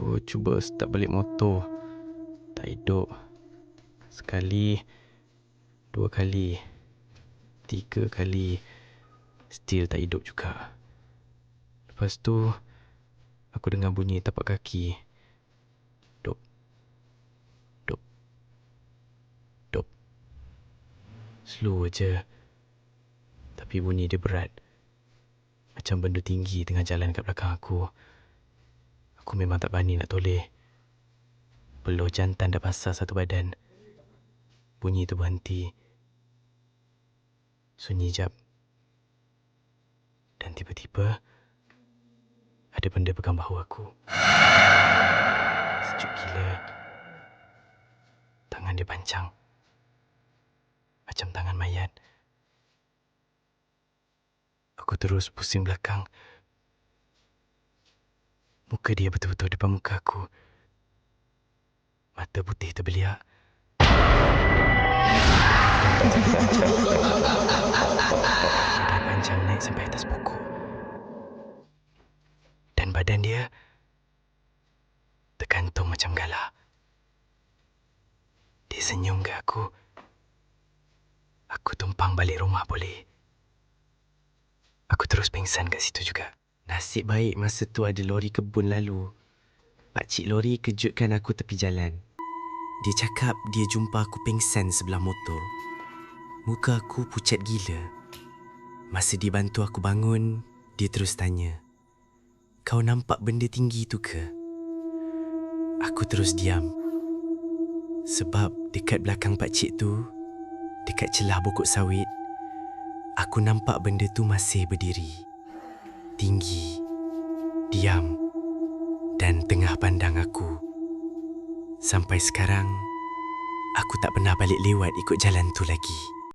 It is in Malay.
Aku cuba start balik motor, tak hidup. Sekali, 2 kali, 3 kali, still tak hidup juga. Lepas tu, aku dengar bunyi tapak kaki. Dop, dop, dop. Slow je, tapi bunyi dia berat. Macam benda tinggi tengah jalan kat belakang aku. Aku memang tak berani nak toleh. Peluh jantan dah basah satu badan. Bunyi tu berhenti. Sunyi jap. Dan tiba-tiba, ada benda pegang bahu aku. Sejuk gila. Tangan dia pancang. Macam tangan mayat. Aku terus pusing belakang. Muka dia betul-betul depan muka aku. Mata putih terbeliak. Dia panjang naik sampai atas pokok. Dan badan dia tergantung macam galah. Dia senyum ke aku. Aku tumpang balik rumah boleh. Aku terus pingsan kat situ juga. Nasib baik masa tu ada lori kebun lalu. Pakcik lori kejutkan aku tepi jalan. Dia cakap dia jumpa aku pingsan sebelah motor. Muka aku pucat gila. Masa dia bantu aku bangun, dia terus tanya, "Kau nampak benda tinggi tu ke?" Aku terus diam. Sebab dekat belakang pakcik tu, dekat celah pokok sawit, aku nampak benda tu masih berdiri. Tinggi, diam dan tengah pandang aku. Sampai sekarang, aku tak pernah balik lewat ikut jalan tu lagi.